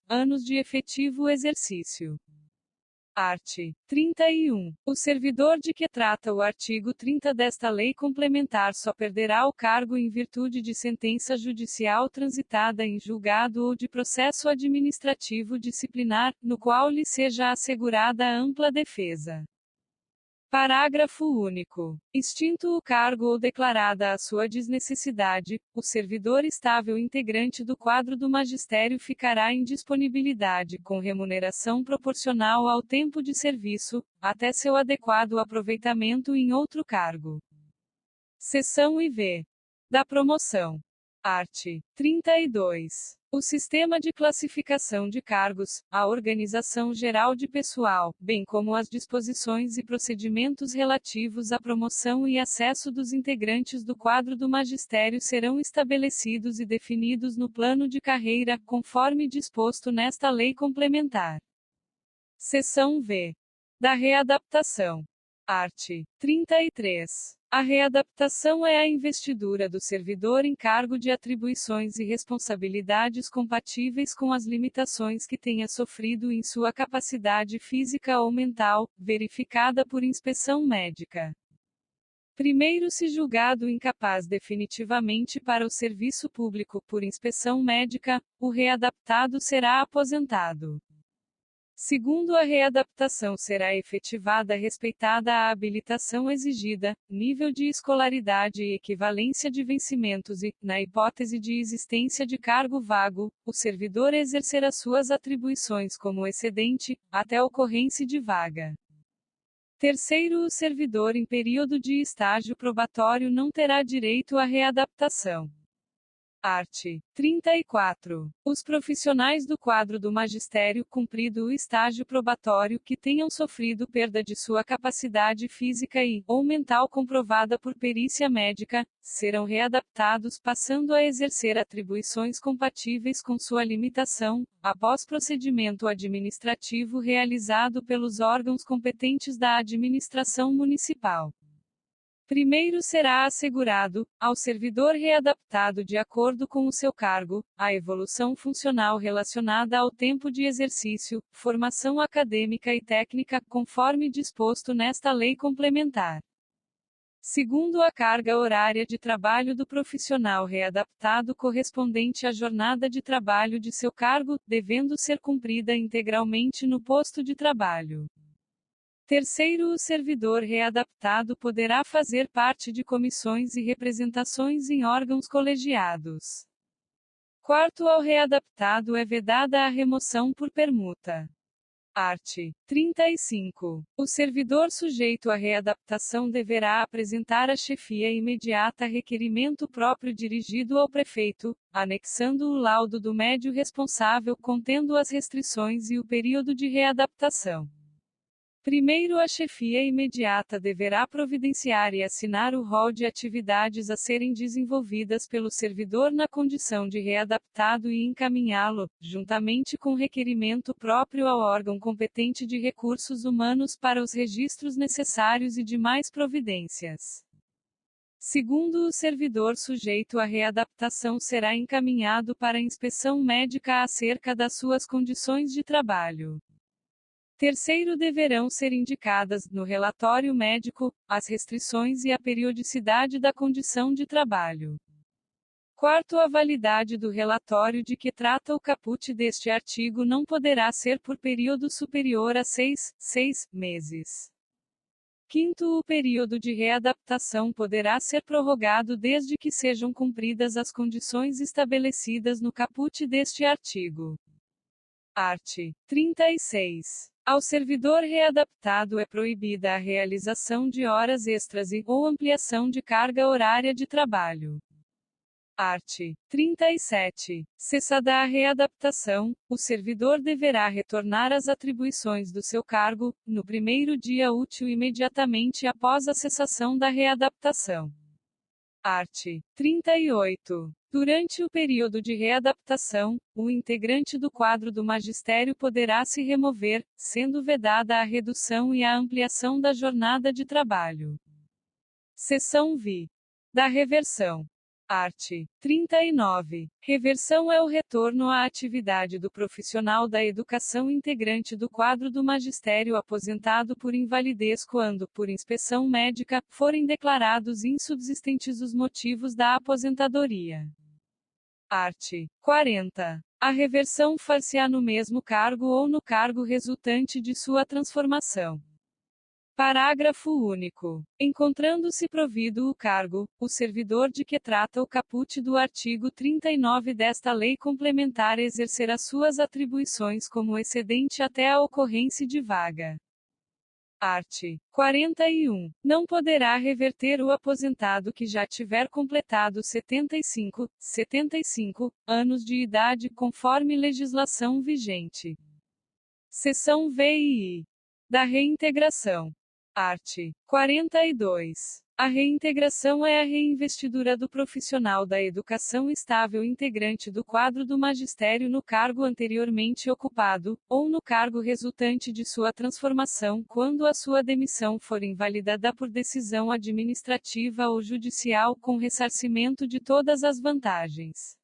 anos de efetivo exercício. Art. 31. O servidor de que trata o artigo 30 desta lei complementar só perderá o cargo em virtude de sentença judicial transitada em julgado ou de processo administrativo disciplinar, no qual lhe seja assegurada ampla defesa. Parágrafo único. Extinto o cargo ou declarada a sua desnecessidade, o servidor estável integrante do quadro do magistério ficará em disponibilidade com remuneração proporcional ao tempo de serviço, até seu adequado aproveitamento em outro cargo. Seção IV. Da promoção. Art. 32. O sistema de classificação de cargos, a organização geral de pessoal, bem como as disposições e procedimentos relativos à promoção e acesso dos integrantes do quadro do magistério serão estabelecidos e definidos no plano de carreira, conforme disposto nesta lei complementar. Seção V. Da readaptação. Art. 33. A readaptação é a investidura do servidor em cargo de atribuições e responsabilidades compatíveis com as limitações que tenha sofrido em sua capacidade física ou mental, verificada por inspeção médica. Primeiro, se julgado incapaz definitivamente para o serviço público por inspeção médica, o readaptado será aposentado. Segundo, a readaptação será efetivada respeitada a habilitação exigida, nível de escolaridade e equivalência de vencimentos e, na hipótese de existência de cargo vago, o servidor exercerá suas atribuições como excedente, até ocorrência de vaga. Terceiro, o servidor em período de estágio probatório não terá direito à readaptação. Art. 34. Os profissionais do quadro do magistério, cumprido o estágio probatório, que tenham sofrido perda de sua capacidade física ou mental comprovada por perícia médica, serão readaptados, passando a exercer atribuições compatíveis com sua limitação, após procedimento administrativo realizado pelos órgãos competentes da administração municipal. Primeiro será assegurado, ao servidor readaptado de acordo com o seu cargo, a evolução funcional relacionada ao tempo de exercício, formação acadêmica e técnica, conforme disposto nesta lei complementar. Segundo, a carga horária de trabalho do profissional readaptado correspondente à jornada de trabalho de seu cargo, devendo ser cumprida integralmente no posto de trabalho. Terceiro, o servidor readaptado poderá fazer parte de comissões e representações em órgãos colegiados. Quarto, ao readaptado é vedada a remoção por permuta. Art. 35. O servidor sujeito à readaptação deverá apresentar à chefia imediata requerimento próprio dirigido ao prefeito, anexando o laudo do médio responsável contendo as restrições e o período de readaptação. Primeiro, a chefia imediata deverá providenciar e assinar o rol de atividades a serem desenvolvidas pelo servidor na condição de readaptado e encaminhá-lo, juntamente com requerimento próprio ao órgão competente de recursos humanos para os registros necessários e demais providências. Segundo, o servidor sujeito à readaptação será encaminhado para inspeção médica acerca das suas condições de trabalho. Terceiro, deverão ser indicadas, no relatório médico, as restrições e a periodicidade da condição de trabalho. Quarto, a validade do relatório de que trata o caput deste artigo não poderá ser por período superior a 6 meses. Quinto, o período de readaptação poderá ser prorrogado desde que sejam cumpridas as condições estabelecidas no caput deste artigo. Art. 36. Ao servidor readaptado é proibida a realização de horas extras ou ampliação de carga horária de trabalho. Art. 37. Cessada a readaptação, o servidor deverá retornar às atribuições do seu cargo, no primeiro dia útil imediatamente após a cessação da readaptação. Art. 38. Durante o período de readaptação, o integrante do quadro do magistério poderá se remover, sendo vedada a redução e a ampliação da jornada de trabalho. Seção V. Da reversão. Art. 39. Reversão é o retorno à atividade do profissional da educação integrante do quadro do magistério aposentado por invalidez quando, por inspeção médica, forem declarados insubsistentes os motivos da aposentadoria. Art. 40. A reversão far-se-á no mesmo cargo ou no cargo resultante de sua transformação. Parágrafo único. Encontrando-se provido o cargo, o servidor de que trata o caput do artigo 39 desta lei complementar exercerá suas atribuições como excedente até a ocorrência de vaga. Art. 41. Não poderá reverter o aposentado que já tiver completado 75 anos de idade conforme legislação vigente. Seção VII. Da reintegração. Art. 42. A reintegração é a reinvestidura do profissional da educação estável integrante do quadro do magistério no cargo anteriormente ocupado, ou no cargo resultante de sua transformação quando a sua demissão for invalidada por decisão administrativa ou judicial com ressarcimento de todas as vantagens.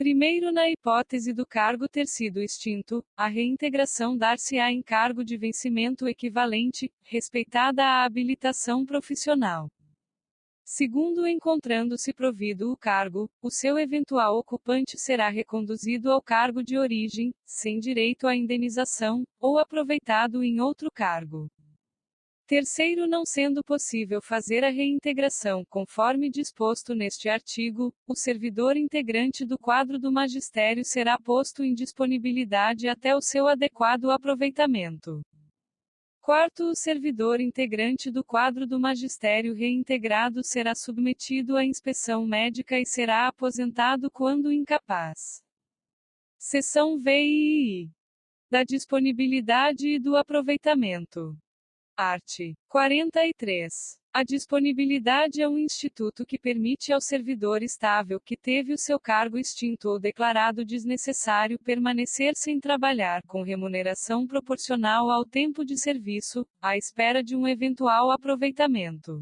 Primeiro, na hipótese do cargo ter sido extinto, a reintegração dar-se-á em cargo de vencimento equivalente, respeitada a habilitação profissional. Segundo, encontrando-se provido o cargo, o seu eventual ocupante será reconduzido ao cargo de origem, sem direito à indenização, ou aproveitado em outro cargo. Terceiro, não sendo possível fazer a reintegração conforme disposto neste artigo, o servidor integrante do quadro do magistério será posto em disponibilidade até o seu adequado aproveitamento. Quarto, o servidor integrante do quadro do magistério reintegrado será submetido à inspeção médica e será aposentado quando incapaz. Seção V e I. Da disponibilidade e do aproveitamento. Art. 43. A disponibilidade é um instituto que permite ao servidor estável que teve o seu cargo extinto ou declarado desnecessário permanecer sem trabalhar com remuneração proporcional ao tempo de serviço, à espera de um eventual aproveitamento.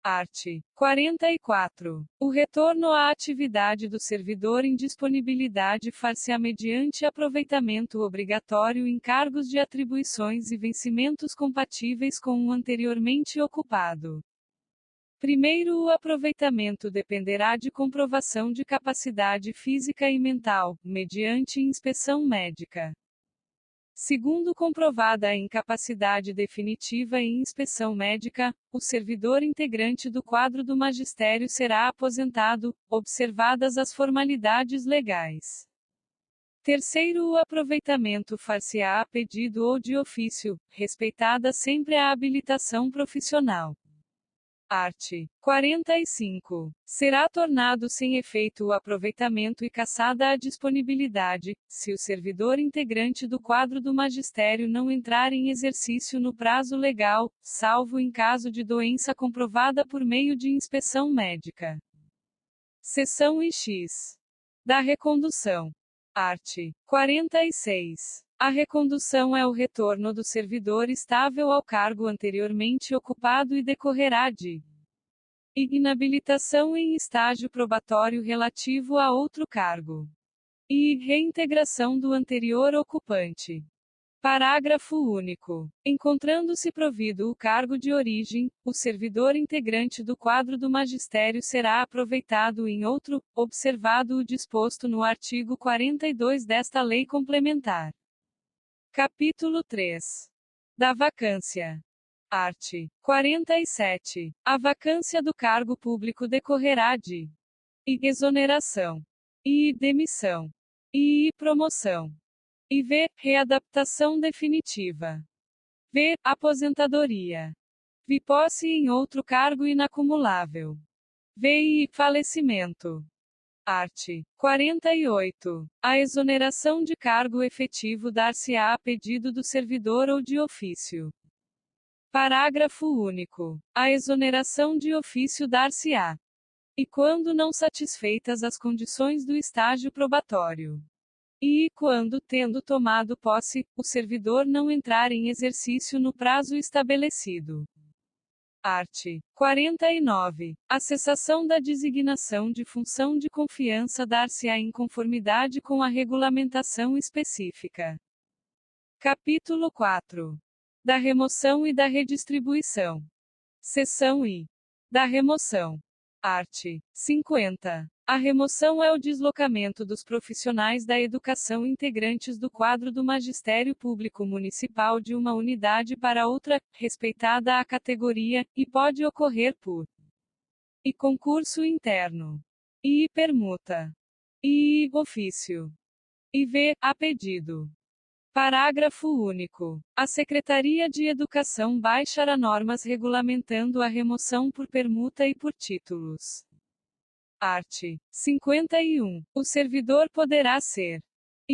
Art. 44. O retorno à atividade do servidor em disponibilidade far-se-á mediante aproveitamento obrigatório em cargos de atribuições e vencimentos compatíveis com o anteriormente ocupado. Primeiro, o aproveitamento dependerá de comprovação de capacidade física e mental, mediante inspeção médica. Segundo, comprovada a incapacidade definitiva em inspeção médica, o servidor integrante do quadro do magistério será aposentado, observadas as formalidades legais. Terceiro, o aproveitamento far-se-á a pedido ou de ofício, respeitada sempre a habilitação profissional. Art. 45. Será tornado sem efeito o aproveitamento e cassada a disponibilidade, se o servidor integrante do quadro do magistério não entrar em exercício no prazo legal, salvo em caso de doença comprovada por meio de inspeção médica. Seção X. Da recondução. Art. 46. A recondução é o retorno do servidor estável ao cargo anteriormente ocupado e decorrerá de inabilitação em estágio probatório relativo a outro cargo e reintegração do anterior ocupante. Parágrafo único. Encontrando-se provido o cargo de origem, o servidor integrante do quadro do magistério será aproveitado em outro, observado o disposto no artigo 42 desta lei complementar. Capítulo 3. Da vacância. Art. 47. A vacância do cargo público decorrerá de exoneração, e demissão, e promoção, e v. readaptação definitiva, v. aposentadoria, v. posse em outro cargo inacumulável, v. falecimento. Art. 48. A exoneração de cargo efetivo dar-se-á a pedido do servidor ou de ofício. Parágrafo único. A exoneração de ofício dar-se-á, e quando não satisfeitas as condições do estágio probatório, e quando, tendo tomado posse, o servidor não entrar em exercício no prazo estabelecido. Art. 49. A cessação da designação de função de confiança dar-se-á em conformidade com a regulamentação específica. Capítulo 4. Da remoção e da redistribuição. Seção I. Da remoção. Art. 50. A remoção é o deslocamento dos profissionais da educação integrantes do quadro do magistério público municipal de uma unidade para outra, respeitada a categoria, e pode ocorrer por concurso interno, permuta, ofício, v. a pedido. Parágrafo único. A Secretaria de Educação baixará normas regulamentando a remoção por permuta e por títulos. Art. 51. O servidor poderá ser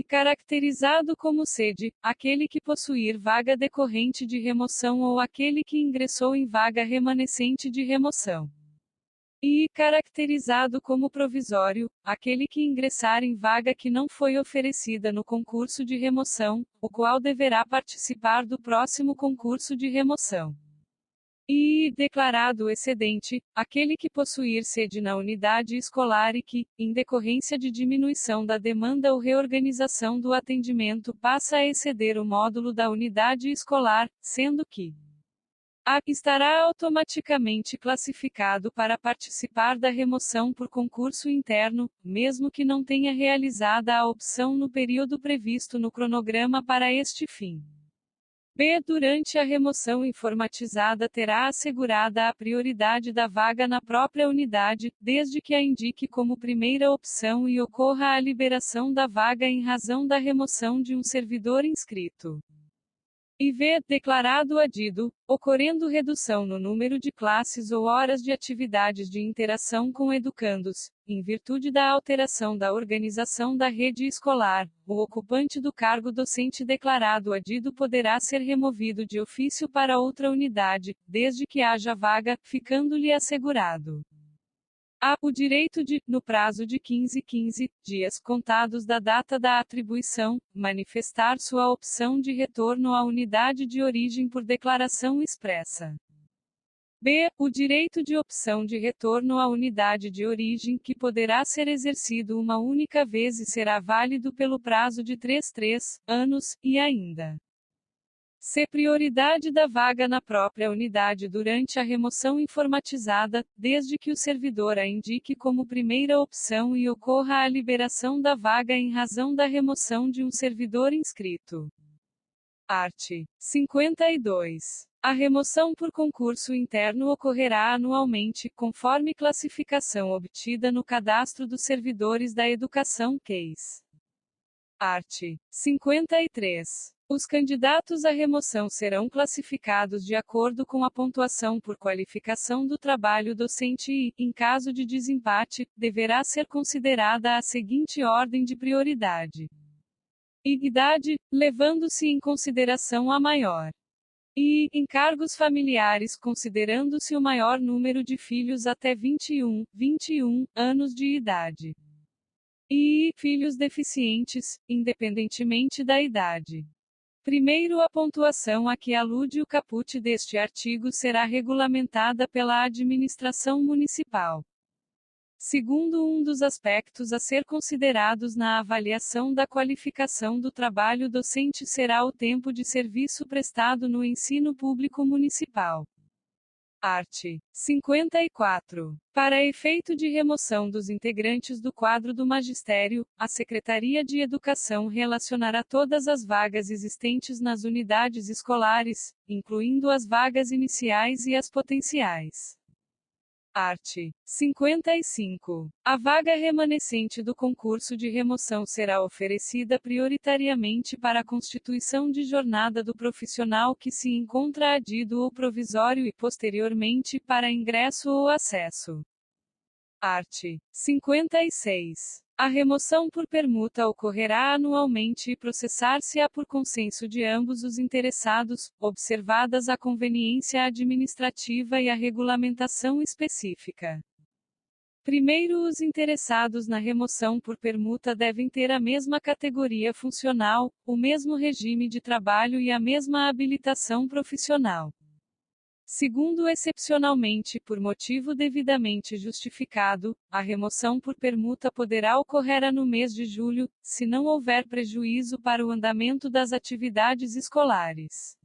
caracterizado como sede, aquele que possuir vaga decorrente de remoção ou aquele que ingressou em vaga remanescente de remoção. Caracterizado como provisório, aquele que ingressar em vaga que não foi oferecida no concurso de remoção, o qual deverá participar do próximo concurso de remoção. Declarado excedente, aquele que possuir sede na unidade escolar e que, em decorrência de diminuição da demanda ou reorganização do atendimento, passa a exceder o módulo da unidade escolar, sendo que estará automaticamente classificado para participar da remoção por concurso interno, mesmo que não tenha realizada a opção no período previsto no cronograma para este fim. B. Durante a remoção informatizada terá assegurada a prioridade da vaga na própria unidade, desde que a indique como primeira opção e ocorra a liberação da vaga em razão da remoção de um servidor inscrito. e v. declarado adido, ocorrendo redução no número de classes ou horas de atividades de interação com educandos, em virtude da alteração da organização da rede escolar, o ocupante do cargo docente declarado adido poderá ser removido de ofício para outra unidade, desde que haja vaga, ficando-lhe assegurado o direito de, no prazo de 15 dias contados da data da atribuição, manifestar sua opção de retorno à unidade de origem por declaração expressa. B. O direito de opção de retorno à unidade de origem, que poderá ser exercido uma única vez e será válido pelo prazo de 3 anos, e ainda C. Prioridade da vaga na própria unidade durante a remoção informatizada, desde que o servidor a indique como primeira opção e ocorra a liberação da vaga em razão da remoção de um servidor inscrito. Art. 52. A remoção por concurso interno ocorrerá anualmente, conforme classificação obtida no Cadastro dos Servidores da Educação CASE. Art. 53. Os candidatos à remoção serão classificados de acordo com a pontuação por qualificação do trabalho docente e, em caso de desempate, deverá ser considerada a seguinte ordem de prioridade: idade, levando-se em consideração a maior; e encargos familiares, considerando-se o maior número de filhos até 21 anos de idade; e filhos deficientes, independentemente da idade. Primeiro, a pontuação a que alude o caput deste artigo será regulamentada pela administração municipal. Segundo, um dos aspectos a ser considerados na avaliação da qualificação do trabalho docente será o tempo de serviço prestado no ensino público municipal. Art. 54. Para efeito de remoção dos integrantes do quadro do magistério, a Secretaria de Educação relacionará todas as vagas existentes nas unidades escolares, incluindo as vagas iniciais e as potenciais. Art. 55. A vaga remanescente do concurso de remoção será oferecida prioritariamente para a constituição de jornada do profissional que se encontra adido ou provisório e posteriormente para ingresso ou acesso. Art. 56. A remoção por permuta ocorrerá anualmente e processar-se-á por consenso de ambos os interessados, observadas a conveniência administrativa e a regulamentação específica. Primeiro, os interessados na remoção por permuta devem ter a mesma categoria funcional, o mesmo regime de trabalho e a mesma habilitação profissional. Segundo, excepcionalmente, por motivo devidamente justificado, a remoção por permuta poderá ocorrer no mês de julho, se não houver prejuízo para o andamento das atividades escolares.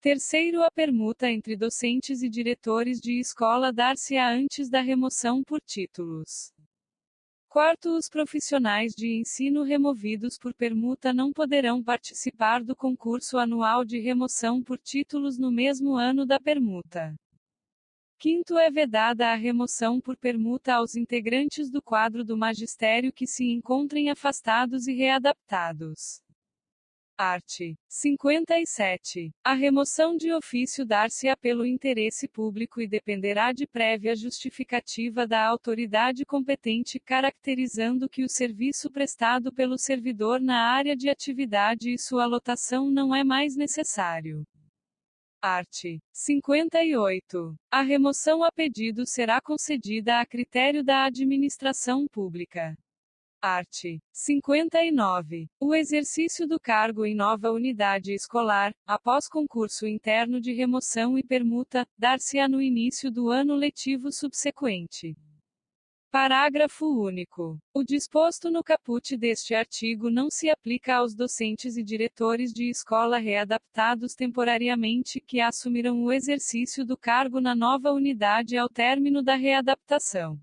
Terceiro, a permuta entre docentes e diretores de escola dar-se-á antes da remoção por títulos. Quarto, os profissionais de ensino removidos por permuta não poderão participar do concurso anual de remoção por títulos no mesmo ano da permuta. Quinto, é vedada a remoção por permuta aos integrantes do quadro do magistério que se encontrem afastados e readaptados. Art. 57. A remoção de ofício dar-se-á pelo interesse público e dependerá de prévia justificativa da autoridade competente, caracterizando que o serviço prestado pelo servidor na área de atividade e sua lotação não é mais necessário. Art. 58. A remoção a pedido será concedida a critério da administração pública. Art. 59. O exercício do cargo em nova unidade escolar, após concurso interno de remoção e permuta, dar-se-á no início do ano letivo subsequente. Parágrafo único. O disposto no caput deste artigo não se aplica aos docentes e diretores de escola readaptados temporariamente que assumirão o exercício do cargo na nova unidade ao término da readaptação.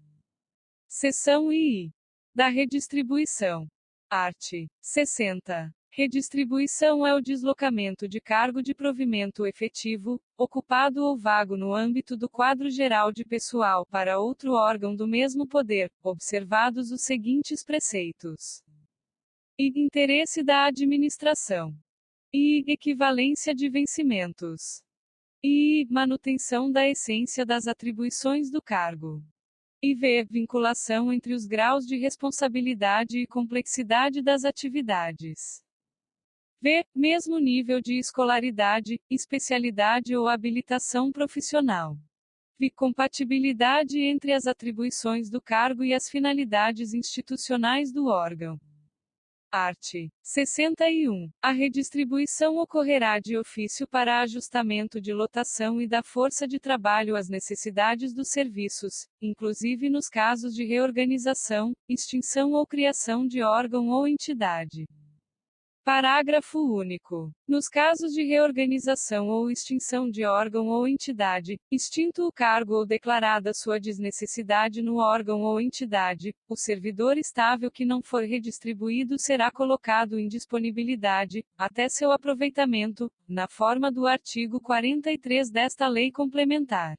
Seção I. Da redistribuição. Art. 60. Redistribuição é o deslocamento de cargo de provimento efetivo, ocupado ou vago no âmbito do quadro geral de pessoal para outro órgão do mesmo poder, observados os seguintes preceitos. E interesse da administração. e equivalência de vencimentos, e manutenção da essência das atribuições do cargo. E v. Vinculação entre os graus de responsabilidade e complexidade das atividades. V. Mesmo nível de escolaridade, especialidade ou habilitação profissional. V. Compatibilidade entre as atribuições do cargo e as finalidades institucionais do órgão. Art. 61. A redistribuição ocorrerá de ofício para ajustamento de lotação e da força de trabalho às necessidades dos serviços, inclusive nos casos de reorganização, extinção ou criação de órgão ou entidade. Parágrafo único. Nos casos de reorganização ou extinção de órgão ou entidade, extinto o cargo ou declarada sua desnecessidade no órgão ou entidade, o servidor estável que não for redistribuído será colocado em disponibilidade, até seu aproveitamento, na forma do artigo 43 desta lei complementar.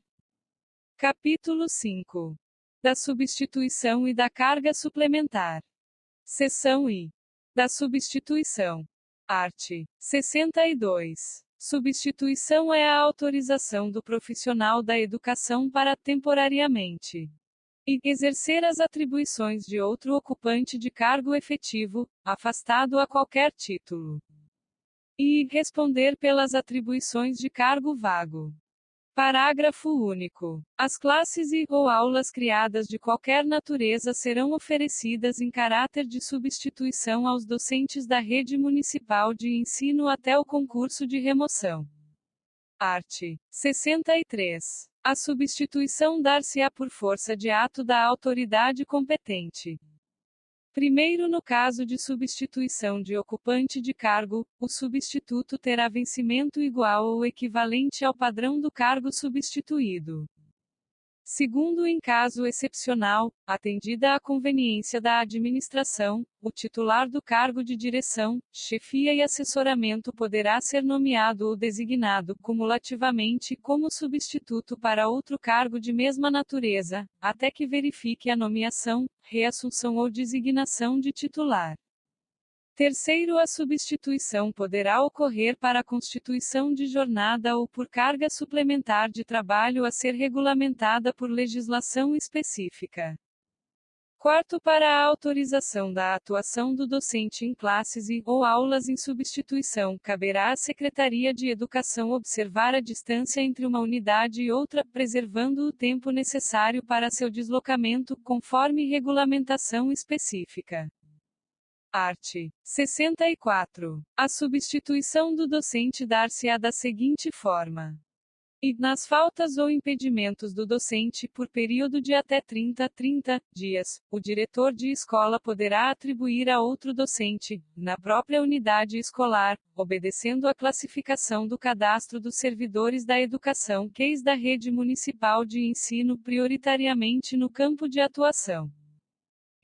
Capítulo 5. Da substituição e da carga suplementar. Seção I. Da substituição. Art. 62. Substituição é a autorização do profissional da educação para, temporariamente, exercer as atribuições de outro ocupante de cargo efetivo, afastado a qualquer título, e responder pelas atribuições de cargo vago. Parágrafo único. As classes ou aulas criadas de qualquer natureza serão oferecidas em caráter de substituição aos docentes da rede municipal de ensino até o concurso de remoção. Art. 63. A substituição dar-se-á por força de ato da autoridade competente. Primeiro, no caso de substituição de ocupante de cargo, o substituto terá vencimento igual ou equivalente ao padrão do cargo substituído. Segundo, em caso excepcional, atendida a conveniência da administração, o titular do cargo de direção, chefia e assessoramento poderá ser nomeado ou designado cumulativamente como substituto para outro cargo de mesma natureza, até que verifique a nomeação, reassunção ou designação de titular. Terceiro, a substituição poderá ocorrer para a constituição de jornada ou por carga suplementar de trabalho a ser regulamentada por legislação específica. Quarto, para a autorização da atuação do docente em classes ou aulas em substituição, caberá à Secretaria de Educação observar a distância entre uma unidade e outra, preservando o tempo necessário para seu deslocamento, conforme regulamentação específica. Art. 64. A substituição do docente dar-se-á da seguinte forma. E, nas faltas ou impedimentos do docente, por período de até 30 dias, o diretor de escola poderá atribuir a outro docente, na própria unidade escolar, obedecendo à classificação do Cadastro dos Servidores da Educação QES da Rede Municipal de Ensino prioritariamente no campo de atuação.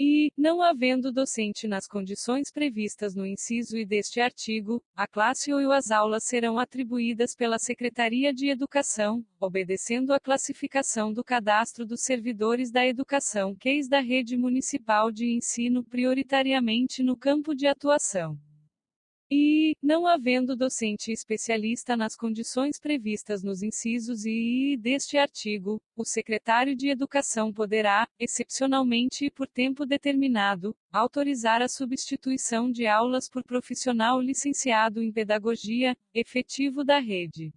E, não havendo docente nas condições previstas no inciso I deste artigo, a classe ou as aulas serão atribuídas pela Secretaria de Educação, obedecendo à classificação do Cadastro dos Servidores da Educação QES da Rede Municipal de Ensino prioritariamente no campo de atuação. E, não havendo docente especialista nas condições previstas nos incisos I e I deste artigo, o secretário de Educação poderá, excepcionalmente e por tempo determinado, autorizar a substituição de aulas por profissional licenciado em pedagogia, efetivo da rede.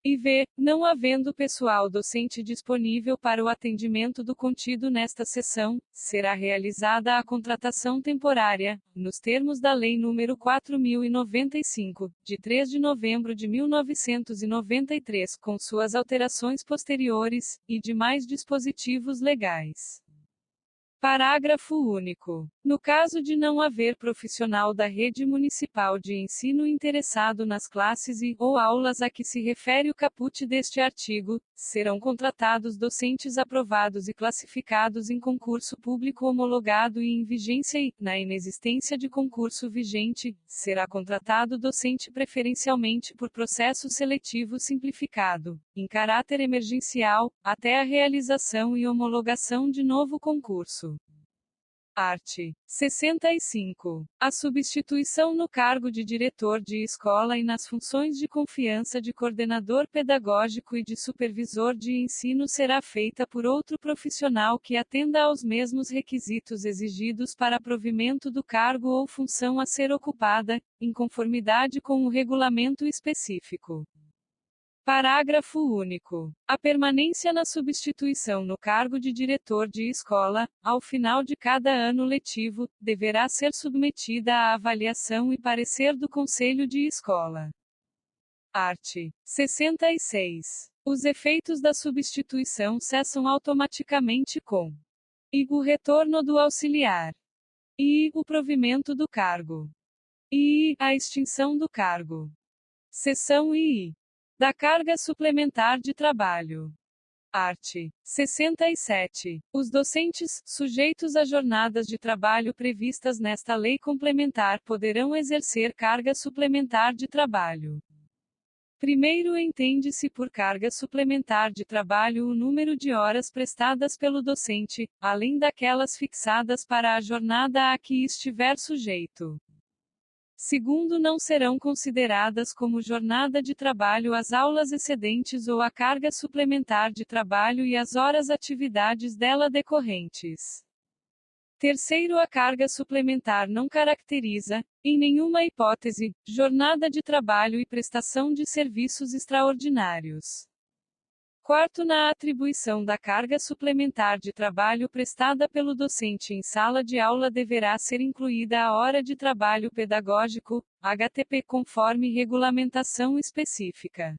E v. Não havendo pessoal docente disponível para o atendimento do contido nesta seção, será realizada a contratação temporária, nos termos da Lei nº 4095, de 3 de novembro de 1993, com suas alterações posteriores, e demais dispositivos legais. Parágrafo único. No caso de não haver profissional da rede municipal de ensino interessado nas classes ou aulas a que se refere o caput deste artigo, serão contratados docentes aprovados e classificados em concurso público homologado e em vigência e, na inexistência de concurso vigente, será contratado docente preferencialmente por processo seletivo simplificado, em caráter emergencial, até a realização e homologação de novo concurso. Art. 65. A substituição no cargo de diretor de escola e nas funções de confiança de coordenador pedagógico e de supervisor de ensino será feita por outro profissional que atenda aos mesmos requisitos exigidos para provimento do cargo ou função a ser ocupada, em conformidade com o regulamento específico. Parágrafo único. A permanência na substituição no cargo de diretor de escola, ao final de cada ano letivo, deverá ser submetida à avaliação e parecer do Conselho de Escola. Art. 66. Os efeitos da substituição cessam automaticamente com o retorno do auxiliar e o provimento do cargo e a extinção do cargo. Seção I. Da carga suplementar de trabalho. Art. 67. Os docentes, sujeitos a jornadas de trabalho previstas nesta lei complementar poderão exercer carga suplementar de trabalho. Primeiro entende-se por carga suplementar de trabalho o número de horas prestadas pelo docente, além daquelas fixadas para a jornada a que estiver sujeito. Segundo, não serão consideradas como jornada de trabalho as aulas excedentes ou a carga suplementar de trabalho e as horas atividades dela decorrentes. Terceiro, a carga suplementar não caracteriza, em nenhuma hipótese, jornada de trabalho e prestação de serviços extraordinários. Quarto, na atribuição da carga suplementar de trabalho prestada pelo docente em sala de aula deverá ser incluída a hora de trabalho pedagógico, HTP, conforme regulamentação específica.